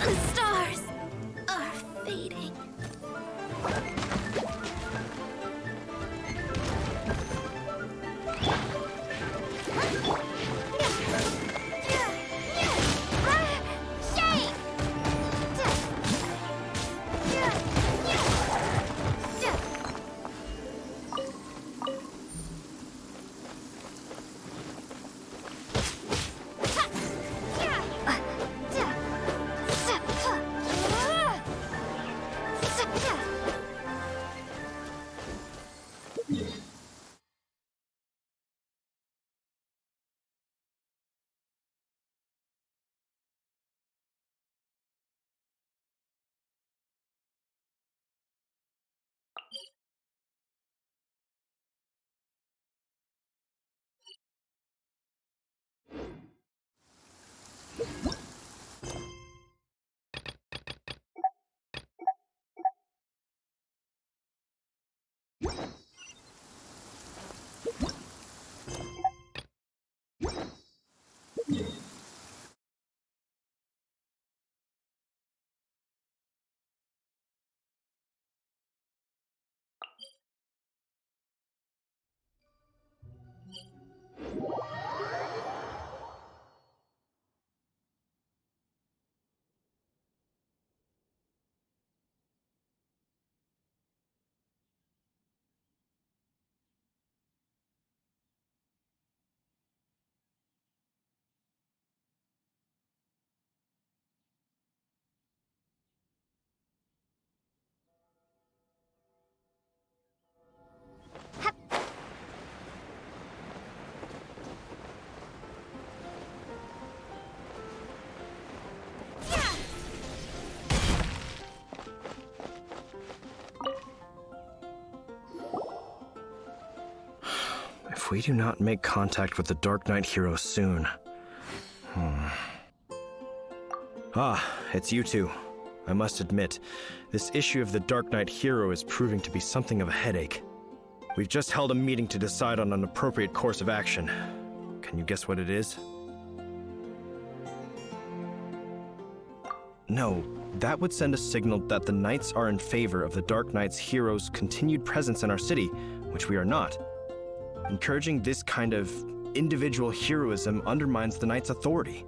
The stars are fading. If we do not make contact with the Dark Knight hero soon... Ah, it's you two. I must admit, this issue of the Dark Knight hero is proving to be something of a headache. We've just held a meeting to decide on an appropriate course of action. Can you guess what it is? No, that would send a signal that the Knights are in favor of the Dark Knight's hero's continued presence in our city, which we are not. Encouraging this kind of individual heroism undermines the Knight's authority.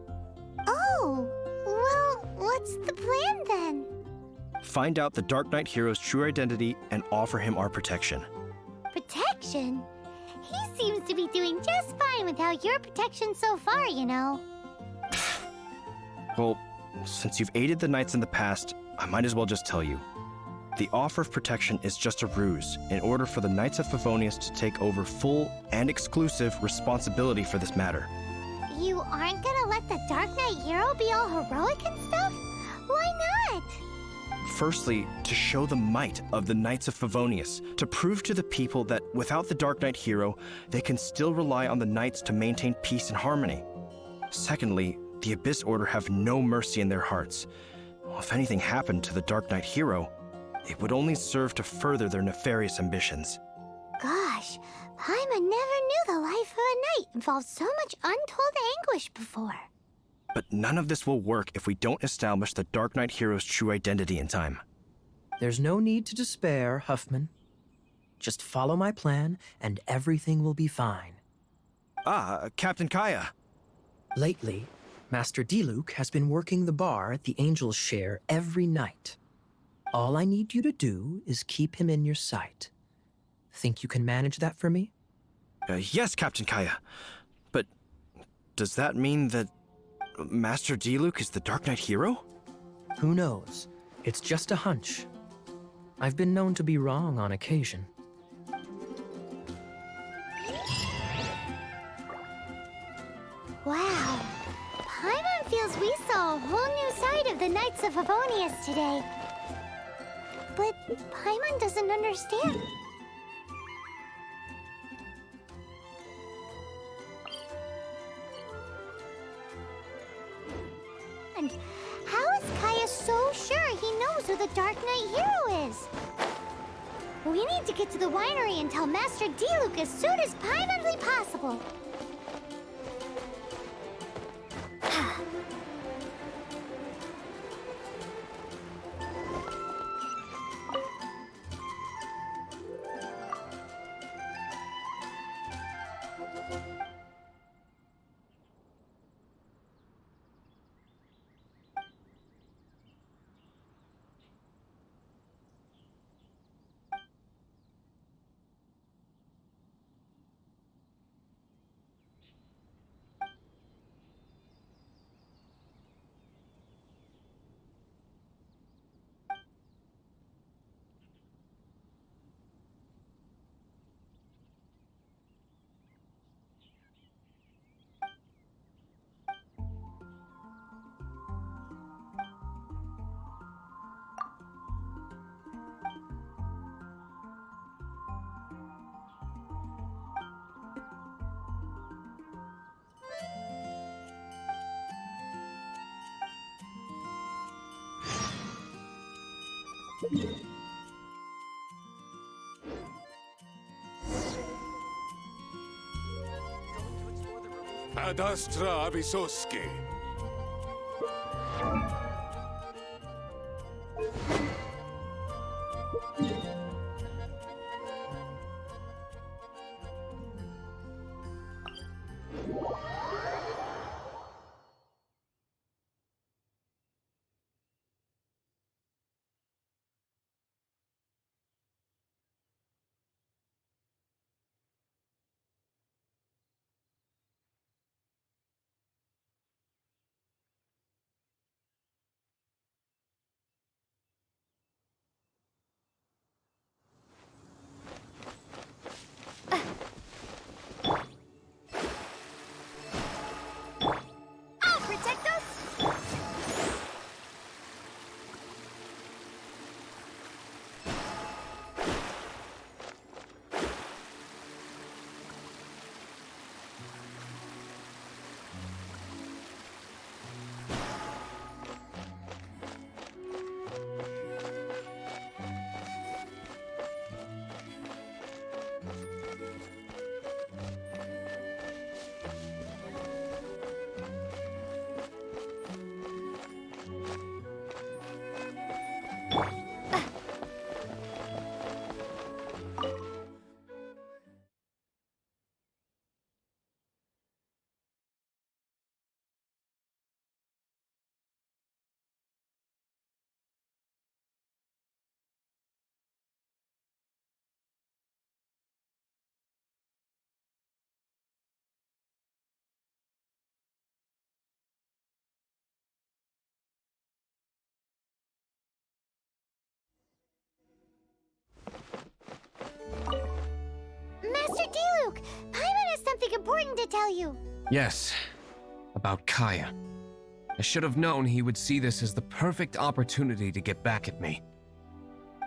Oh, well, what's the plan then? Find out the Dark Knight hero's true identity and offer him our protection. Protection? He seems to be doing just fine without your protection so far, you know. Well, since you've aided the Knights in the past, I might as well just tell you. The offer of protection is just a ruse in order for the Knights of Favonius to take over full and exclusive responsibility for this matter. You aren't gonna let the Dark Knight hero be all heroic and stuff? Why not? Firstly, to show the might of the Knights of Favonius, to prove to the people that without the Dark Knight hero, they can still rely on the Knights to maintain peace and harmony. Secondly, the Abyss Order have no mercy in their hearts. Well, if anything happened to the Dark Knight hero, it would only serve to further their nefarious ambitions. Gosh, Paimon never knew the life of a knight involved so much untold anguish before. But none of this will work if we don't establish the Dark Knight hero's true identity in time. There's no need to despair, Huffman. Just follow my plan, and everything will be fine. Ah, Captain Kaya. Lately, Master Diluc has been working the bar at the Angel's Share every night. All I need you to do is keep him in your sight. Think you can manage that for me? Yes, Captain Kaya. But does that mean that Master Diluc is the Dark Knight hero? Who knows? It's just a hunch. I've been known to be wrong on occasion. Wow. Paimon feels we saw a whole new side of the Knights of Favonius today. But Paimon doesn't understand. understand. How is Kaya so sure he knows who the Dark Knight hero is? We need to get to the winery and tell Master Diluc as soon as Paimonly possible. Ad astra abisoski. I'll protect us! Master Diluc! Paimon has something important to tell you! Yes, about Kaya. I should have known he would see this as the perfect opportunity to get back at me.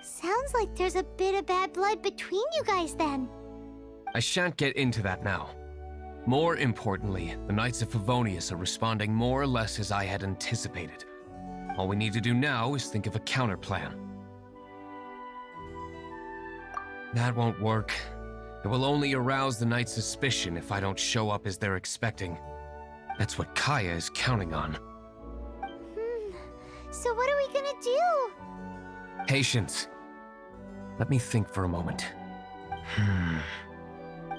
Sounds like there's a bit of bad blood between you guys then. I shan't get into that now. More importantly, the Knights of Favonius are responding more or less as I had anticipated. All we need to do now is think of a counterplan. That won't work. It will only arouse the Knights' suspicion if I don't show up as they're expecting. That's what Kaya is counting on. So what are we gonna do? Patience. Let me think for a moment.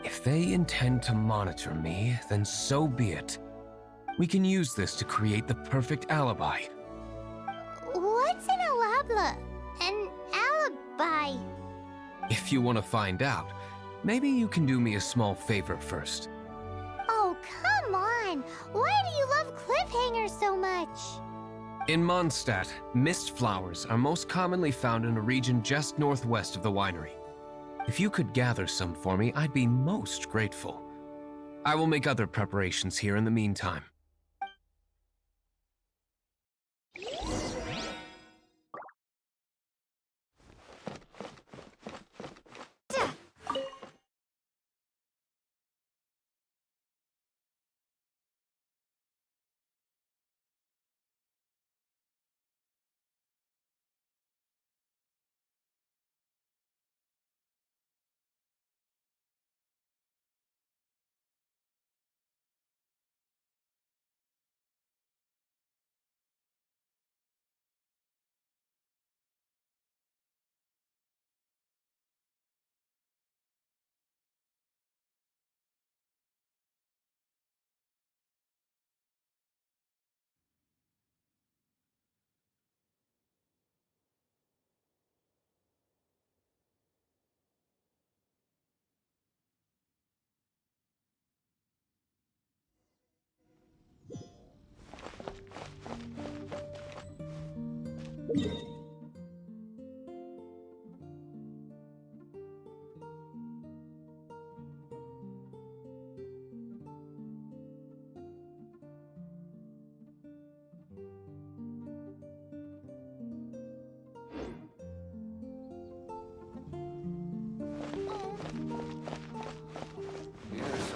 If they intend to monitor me, then so be it. We can use this to create the perfect alibi. What's an alabla? An alibi? If you want to find out, maybe you can do me a small favor first. Oh, come on! Why do you love cliffhangers so much? In Mondstadt, mist flowers are most commonly found in a region just northwest of the winery. If you could gather some for me, I'd be most grateful. I will make other preparations here in the meantime. Yes,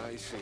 I see.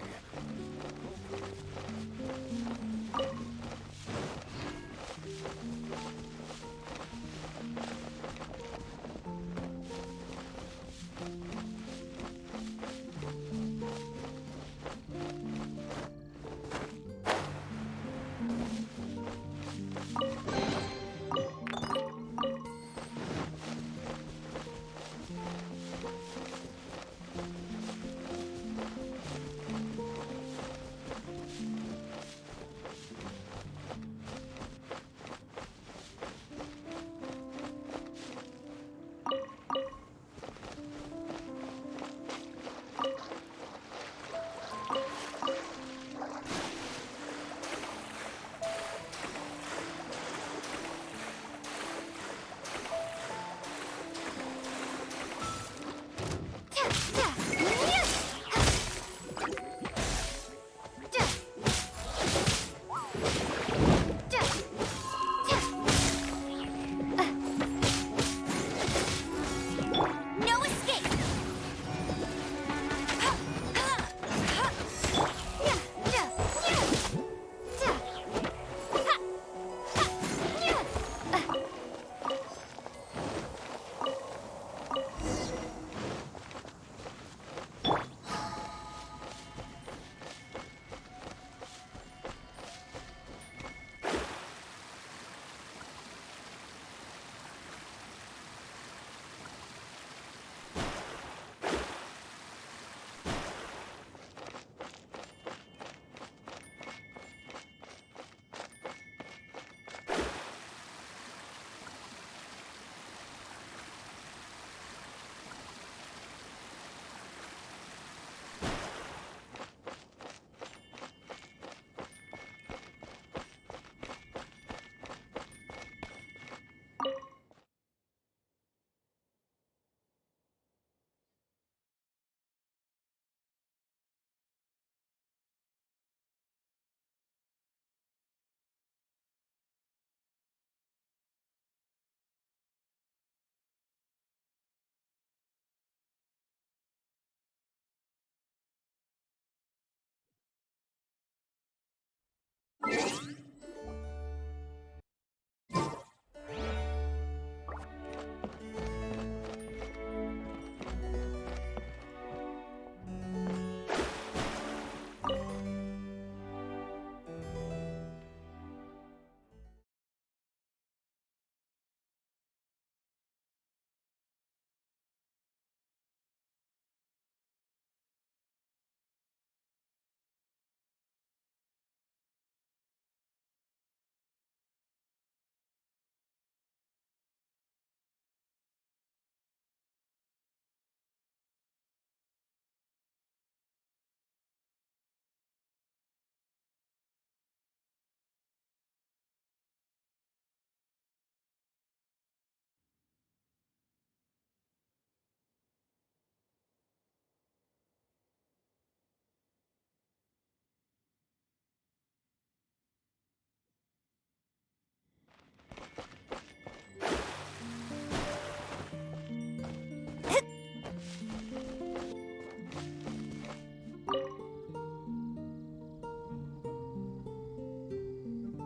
No escape!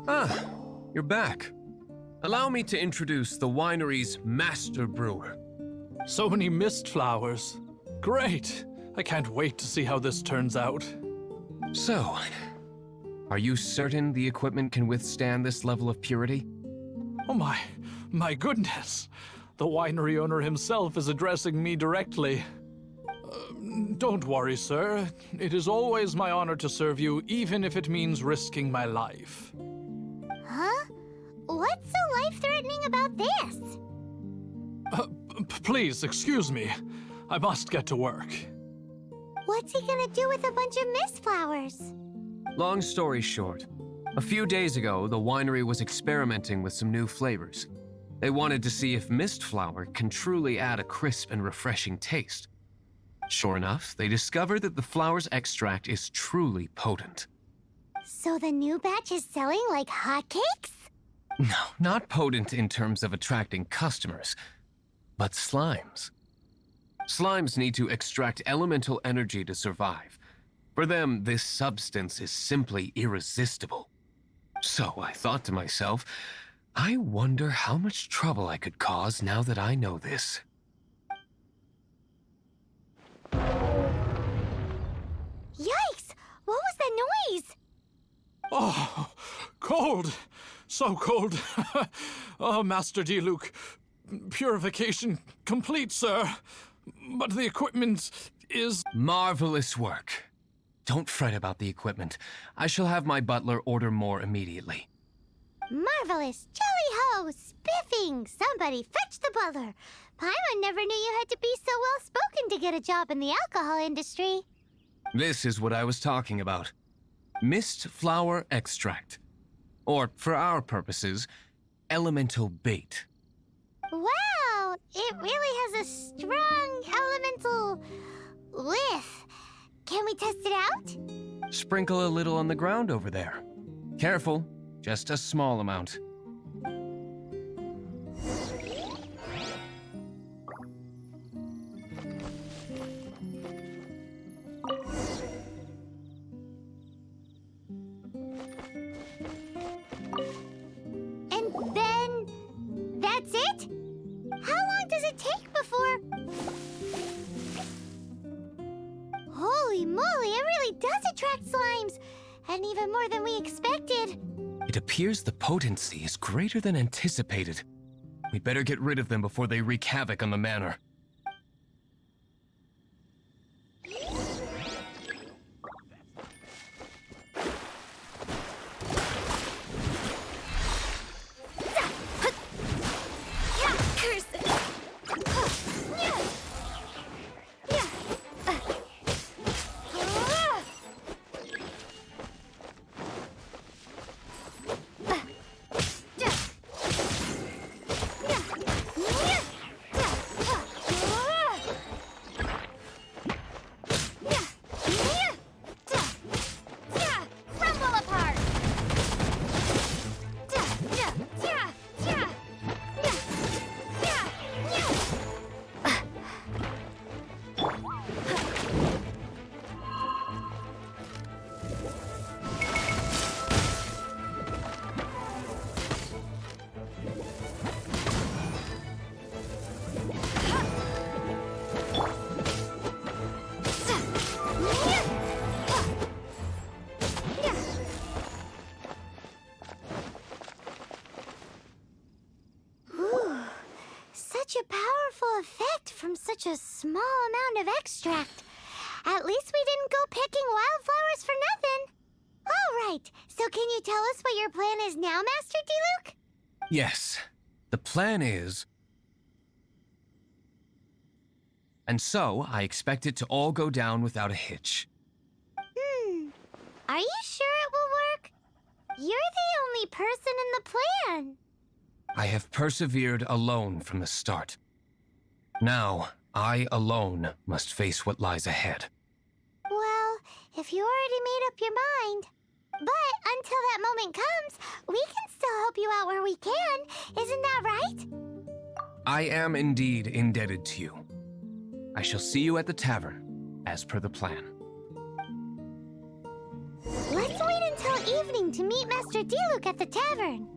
Ah, you're back. Allow me to introduce the winery's master brewer. So many mist flowers. Great! I can't wait to see how this turns out. So, are you certain the equipment can withstand this level of purity? Oh my goodness! The winery owner himself is addressing me directly. Don't worry, sir. It is always my honor to serve you, even if it means risking my life. Huh? What's so life-threatening about this? Please, excuse me. I must get to work. What's he gonna do with a bunch of mist flowers? Long story short, a few days ago, the winery was experimenting with some new flavors. They wanted to see if mist flower can truly add a crisp and refreshing taste. Sure enough, they discovered that the flower's extract is truly potent. So the new batch is selling like hotcakes? No, not potent in terms of attracting customers, but slimes. Slimes need to extract elemental energy to survive. For them, this substance is simply irresistible. So I thought to myself, I wonder how much trouble I could cause now that I know this. Yikes! What was that noise? Oh, cold! So cold. Oh, Master Diluc. Purification complete, sir. But the equipment is... Marvelous work. Don't fret about the equipment. I shall have my butler order more immediately. Marvelous! Jolly-ho! Spiffing! Somebody fetch the butler! Paimon never knew you had to be so well-spoken to get a job in the alcohol industry. This is what I was talking about. Mist flower extract. Or, for our purposes, elemental bait. Wow! It really has a strong elemental whiff. Can we test it out? Sprinkle a little on the ground over there. Careful, just a small amount. And then... that's it? How long does it take before... Holy moly, it really does attract slimes! And even more than we expected. It appears the potency is greater than anticipated. We'd better get rid of them before they wreak havoc on the manor. Such a powerful effect from such a small amount of extract. At least we didn't go picking wildflowers for nothing. All right, so can you tell us what your plan is now, Master Diluc? Yes, the plan is... And so, I expect it to all go down without a hitch. Are you sure it will work? You're the only person in the plan. I have persevered alone from the start. Now, I alone must face what lies ahead. Well, if you already made up your mind. But until that moment comes, we can still help you out where we can. Isn't that right? I am indeed indebted to you. I shall see you at the tavern, as per the plan. Let's wait until evening to meet Master Diluc at the tavern.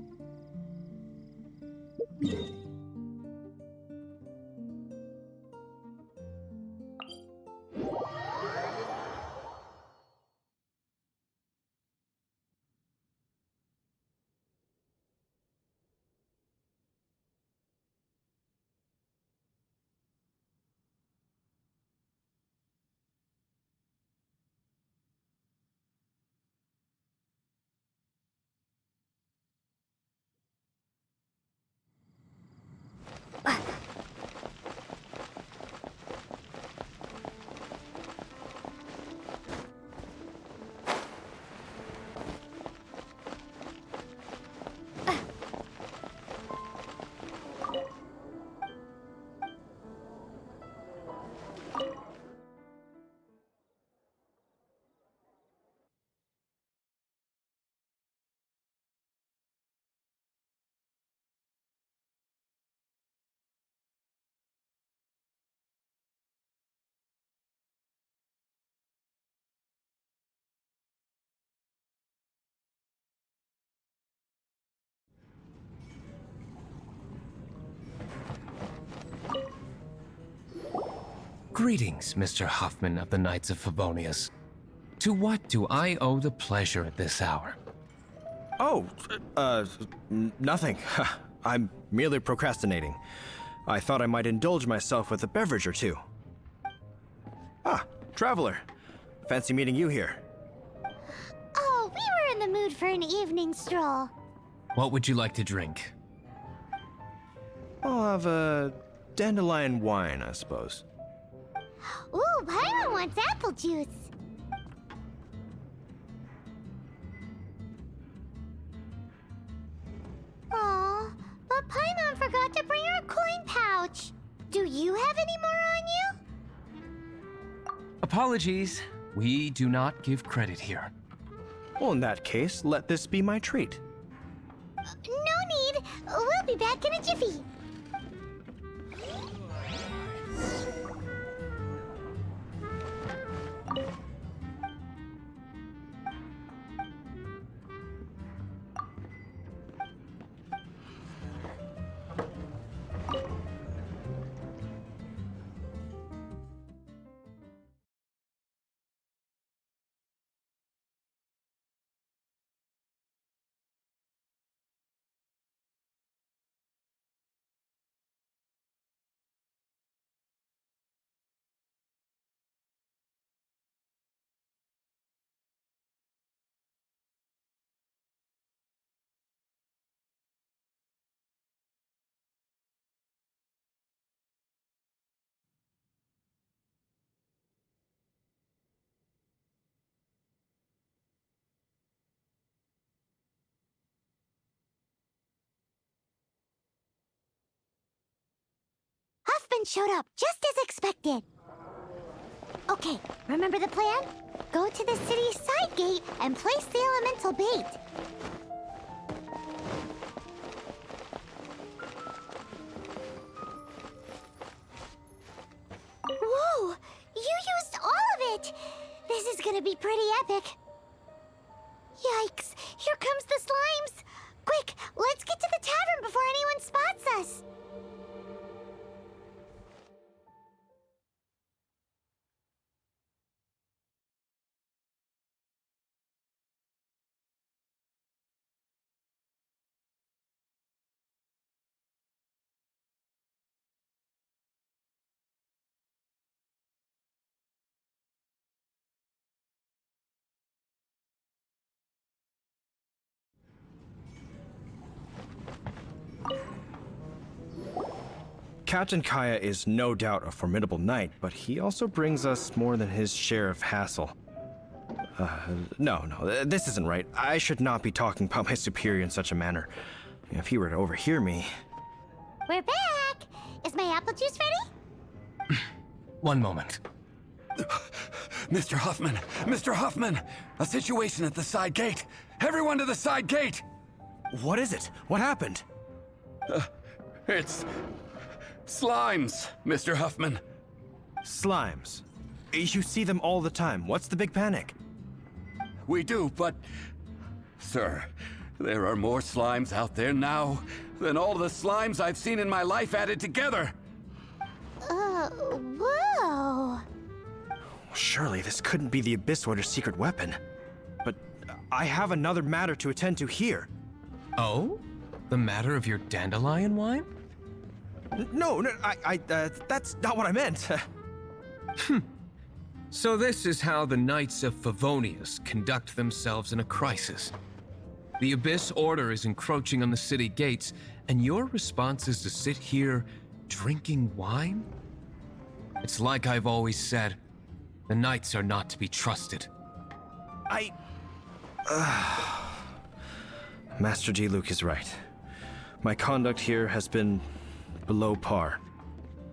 Greetings, Mr. Huffman of the Knights of Favonius. To what do I owe the pleasure at this hour? Oh, nothing. I'm merely procrastinating. I thought I might indulge myself with a beverage or two. Ah, traveler. Fancy meeting you here. Oh, we were in the mood for an evening stroll. What would you like to drink? I'll have a dandelion wine, I suppose. Ooh, Paimon wants apple juice. Aw, but Paimon forgot to bring her coin pouch. Do you have any more on you? Apologies. We do not give credit here. Well, in that case, let this be my treat. No need. We'll be back in a jiffy. Huffman showed up, just as expected. Okay, remember the plan? Go to the city's side gate and place the elemental bait. Whoa! You used all of it! This is gonna be pretty epic. Yikes! Here comes the slimes! Quick, let's get to the tavern before anyone spots us! Captain Kaya is no doubt a formidable knight, but he also brings us more than his share of hassle. No, this isn't right. I should not be talking about my superior in such a manner. If he were to overhear me... We're back! Is my apple juice ready? One moment. Mr. Huffman! Mr. Huffman! A situation at the side gate! Everyone to the side gate! What is it? What happened? It's... slimes, Mr. Huffman. Slimes. You see them all the time. What's the big panic? We do, but... Sir, there are more slimes out there now than all the slimes I've seen in my life added together! Whoa! Surely this couldn't be the Abyss Warder's secret weapon. But I have another matter to attend to here. Oh? The matter of your dandelion wine? No, that's not what I meant. So this is how the Knights of Favonius conduct themselves in a crisis. The Abyss Order is encroaching on the city gates, and your response is to sit here drinking wine? It's like I've always said, the Knights are not to be trusted. Master Diluc is right. My conduct here has been below par.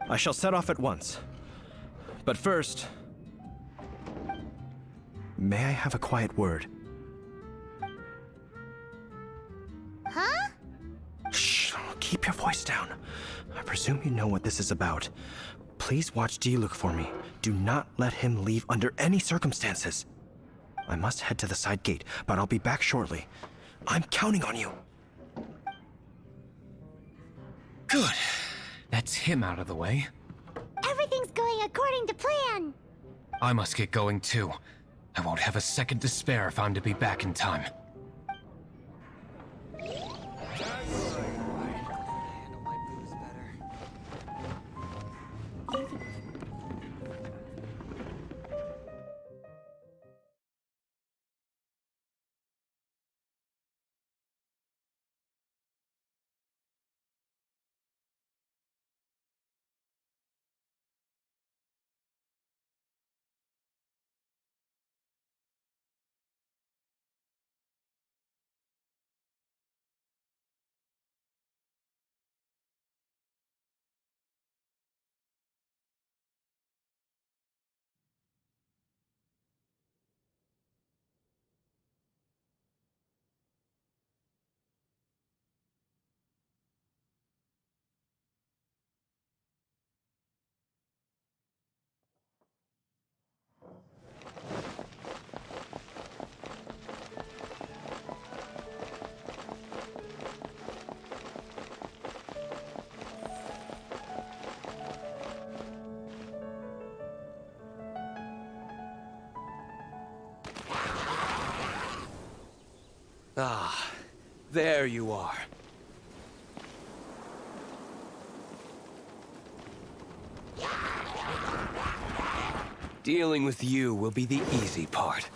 I shall set off at once. But first, may I have a quiet word? Huh? Shh, keep your voice down. I presume you know what this is about. Please watch Diluc for me. Do not let him leave under any circumstances. I must head to the side gate, but I'll be back shortly. I'm counting on you. Good. That's him out of the way. Everything's going according to plan. I must get going too. I won't have a second to spare if I'm to be back in time. Ah, there you are. Dealing with you will be the easy part.